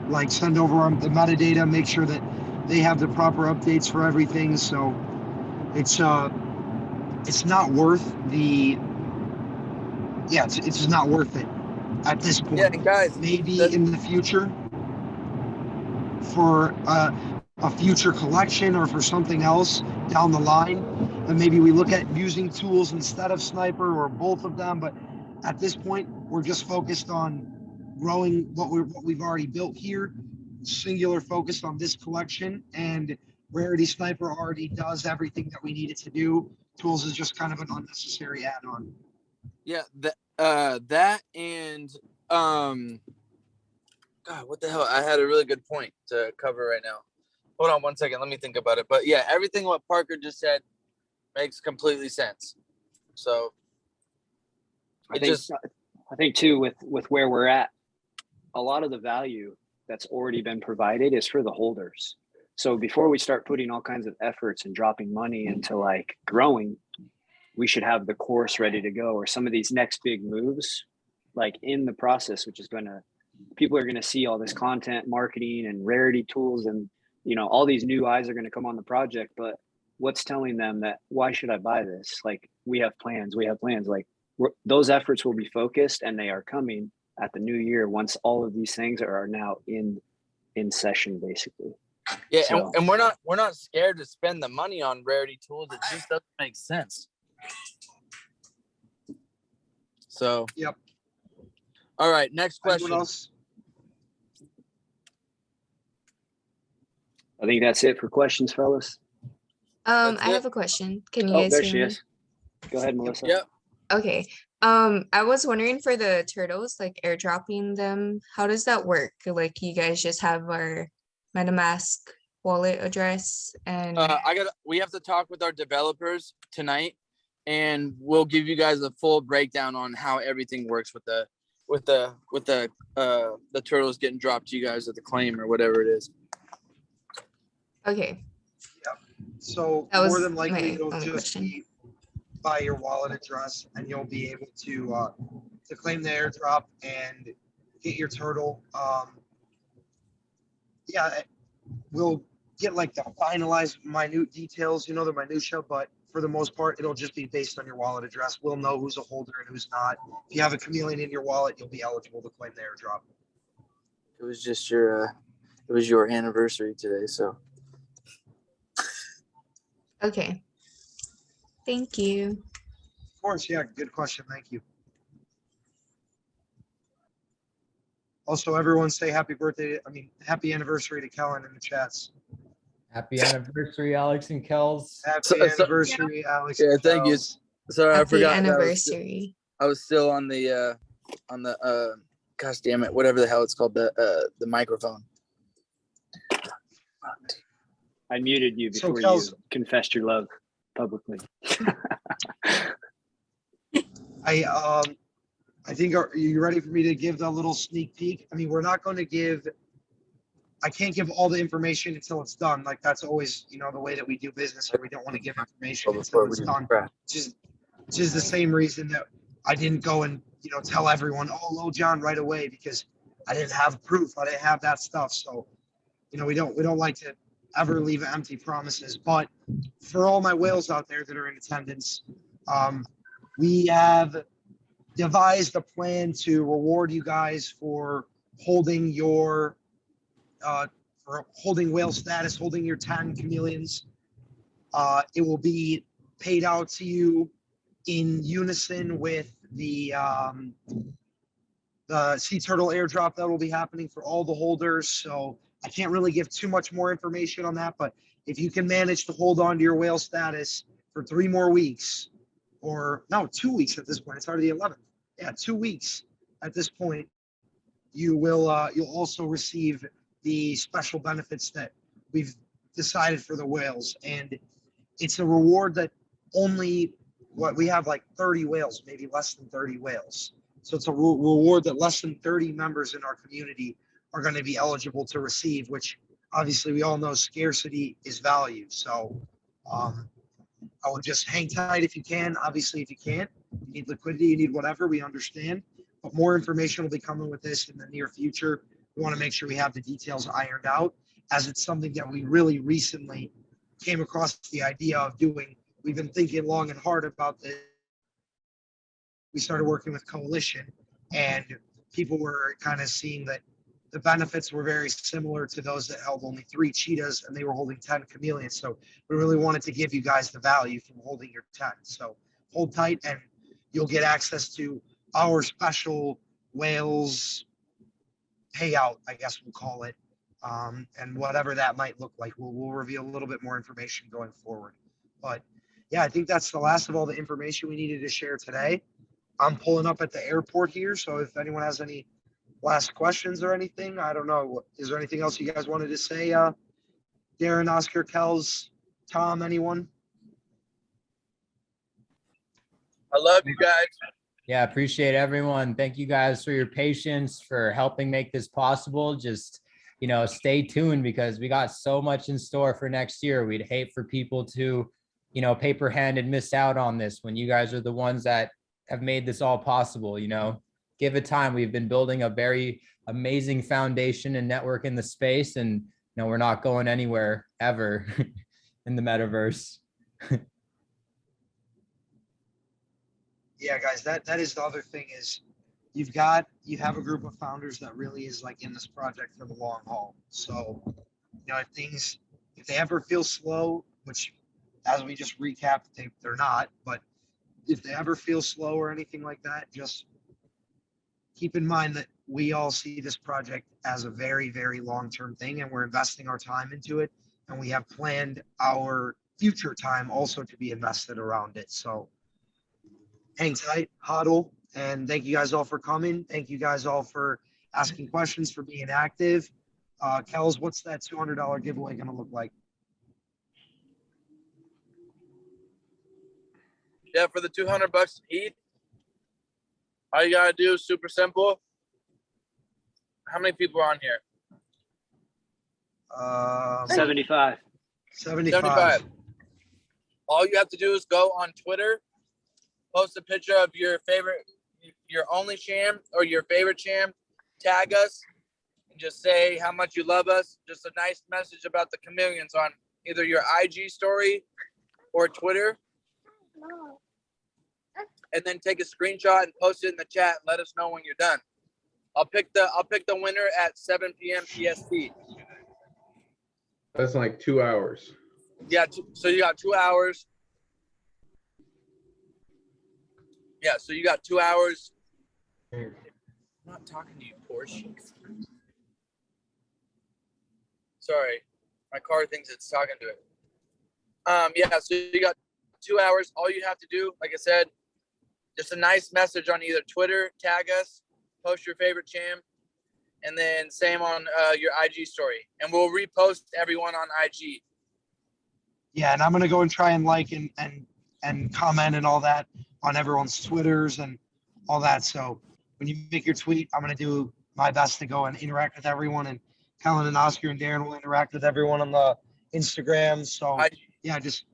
like send over the metadata, make sure that they have the proper updates for everything. So it's not worth it's just not worth it at this point. yeah, and guys, Maybe in the future, for a future collection or for something else down the line, and maybe we look at using Tools instead of Sniper or both of them. But at this point, we're just focused on growing what we've already built here, singular focused on this collection, and Rarity Sniper already does everything that we need it to do. Tools is just kind of an unnecessary add-on. yeah, that and God, what the hell? I had a really good point to cover right now. Hold on one second. Let me think about it. But yeah, everything what Parker just said makes completely sense. So I think too, with where we're at, a lot of the value that's already been provided is for the holders. So before we start putting all kinds of efforts and dropping money into like growing, we should have the course ready to go, or some of these next big moves like in the process, which is people are going to see all this content marketing and Rarity Tools, and all these new eyes are going to come on the project. But what's telling them that, why should I buy this? Like we have plans. Like those efforts will be focused, and they are coming at the new year once all of these things are now in session, basically. yeah, So, and we're not scared to spend the money on Rarity Tools. It just doesn't make sense. So Yep. All right, next question. Anyone else? I think that's it for questions, fellas. That's I it? have a question. Can you Oh, guys there hear she me? is. Go ahead, Melissa. Yep. Okay. I was wondering for the turtles, like airdropping them, how does that work? Like you guys just have our MetaMask wallet address and We have to talk with our developers tonight, and we'll give you guys a full breakdown on how everything works with the turtles getting dropped to you guys at the claim or whatever it is. okay. So That was more than likely, my it'll only just question. be by your wallet address, and you'll be able to claim the airdrop and get your turtle. Yeah, we'll get like the finalized minute details, you know, the minutia, but for the most part, it'll just be based on your wallet address. We'll know who's a holder and who's not. If you have a chameleon in your wallet, you'll be eligible to claim the airdrop. It was just your anniversary today, so. Okay. Thank you. Of course, yeah, good question. Thank you. Also, everyone say happy anniversary to Kellen in the chats. Happy anniversary, Alex and Kels. Happy anniversary, Alex. Yeah, and thank you. Kels. Sorry, I Happy forgot. anniversary. I was still on the gosh damn it, whatever the hell it's called, the microphone. I muted you So, before Kels- you confessed your love publicly. I think, are you ready for me to give the little sneak peek? I mean, we're not going to give, I can't give all the information until it's done. Like that's always, you know, the way that we do business, and we don't want to give information until it's done. Just the same reason that I didn't go and, you know, tell everyone, oh, Low John right away, because I didn't have proof. I didn't have that stuff. So, you know, we don't like to ever leave empty promises. But for all my whales out there that are in attendance, we have devised a plan to reward you guys for holding your for holding whale status, holding your 10 chameleons. It will be paid out to you in unison with the sea turtle airdrop that will be happening for all the holders. So I can't really give too much more information on that, but if you can manage to hold on to your whale status for 3 more weeks, or no, 2 weeks at this point, it's already the 11th. Yeah, 2 weeks at this point, you will you'll also receive the special benefits that we've decided for the whales. And it's a reward that only we have like 30 whales, maybe less than 30 whales. So it's a reward that less than 30 members in our community are going to be eligible to receive, which obviously we all know scarcity is value. So I would just hang tight if you can. Obviously, if you can't, you need liquidity, you need whatever, we understand. But more information will be coming with this in the near future. We want to make sure we have the details ironed out, as it's something that we really recently came across the idea of doing. We've been thinking long and hard about this. We started working with Coalition, and people were kind of seeing that the benefits were very similar to those that held only 3 cheetahs, and they were holding 10 chameleons. So we really wanted to give you guys the value from holding your 10. So hold tight, and you'll get access to our special whales payout, I guess we'll call it, and whatever that might look like. We'll reveal a little bit more information going forward. But yeah, I think that's the last of all the information we needed to share today. I'm pulling up at the airport here, so if anyone has any last questions or anything, I don't know. Is there anything else you guys wanted to say? Darren, Oscar, Kels, Tom, anyone? I love you guys. Yeah, appreciate everyone. Thank you guys for your patience, for helping make this possible. Just, you know, stay tuned because we got so much in store for next year. We'd hate for people to, you know, paper handed miss out on this when you guys are the ones that have made this all possible. You know, give it time. We've been building a very amazing foundation and network in the space, and you know, we're not going anywhere ever in the metaverse. Yeah, guys, that is the other thing is you have a group of founders that really is like in this project for the long haul. So, you know, if they ever feel slow, which as we just recapped, they're not, but if they ever feel slow or anything like that, just keep in mind that we all see this project as a very, very long-term thing, and we're investing our time into it, and we have planned our future time also to be invested around it. So hang tight, hodl, and thank you guys all for coming. Thank you guys all for asking questions, for being active. Kels, what's that $200 giveaway going to look like? Yeah, for the $200 each, all you gotta do is super simple. How many people are on here? 75. 75. All you have to do is go on Twitter, post a picture of your only champ or your favorite champ, tag us, and just say how much you love us. Just a nice message about the chameleons on either your IG story or Twitter. And then take a screenshot and post it in the chat. And let us know when you're done. I'll pick the winner at 7 p.m. PST. That's like 2 hours. Yeah, so you got 2 hours. Yeah, so you got 2 hours. I'm not talking to you, Porsche. Sorry, my car thinks it's talking to it. Yeah, so you got 2 hours. All you have to do, like I said, just a nice message on either Twitter, tag us, post your favorite champ, and then same on your IG story. And we'll repost everyone on IG. Yeah, and I'm gonna go and try and like and comment and all that on everyone's Twitters and all that. So when you make your tweet, I'm gonna do my best to go and interact with everyone. And Kellen and Oscar and Darren will interact with everyone on the Instagram. So yeah, just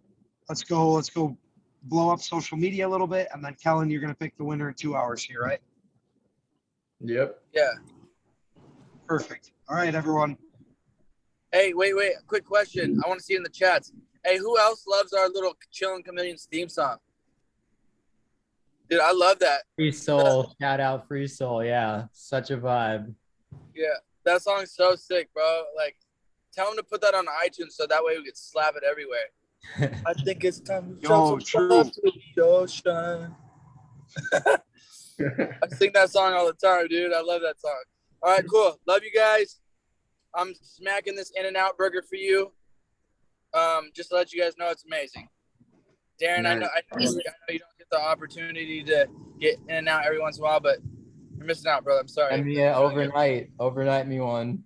let's go blow up social media a little bit. And then Kellen, you're gonna pick the winner in 2 hours here, right? Yep. Yeah. Perfect. All right, everyone. Hey, wait. Quick question. I want to see in the chats. Hey, who else loves our little Chillin' Chameleons theme song? Dude, I love that. Free Soul, shout out Free Soul. Yeah, such a vibe. Yeah, that song's so sick, bro. Like, tell them to put that on iTunes so that way we can slap it everywhere. I think it's time to Yo, show some love to the ocean. I sing that song all the time, dude. I love that song. All right, cool. Love you guys. I'm smacking this In-N-Out burger for you. Just to let you guys know it's amazing. Darren, Nice. I know you don't get the opportunity to get In-N-Out every once in a while, but you're missing out, brother. I'm sorry. And yeah, overnight me one.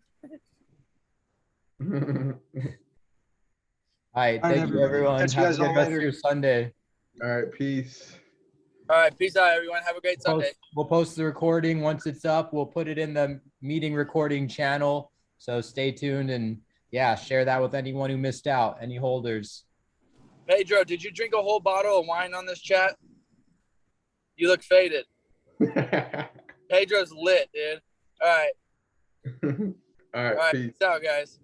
All right, thank you everyone. Catch you Have a guys all good rest later. of your Sunday. All right, peace. All right, peace out, everyone. Have a great Sunday. We'll post the recording once it's up. We'll put it in the meeting recording channel. So stay tuned and yeah, share that with anyone who missed out, any holders. Pedro, did you drink a whole bottle of wine on this chat? You look faded. Pedro's lit, dude. All right. All right, peace. Peace out, guys.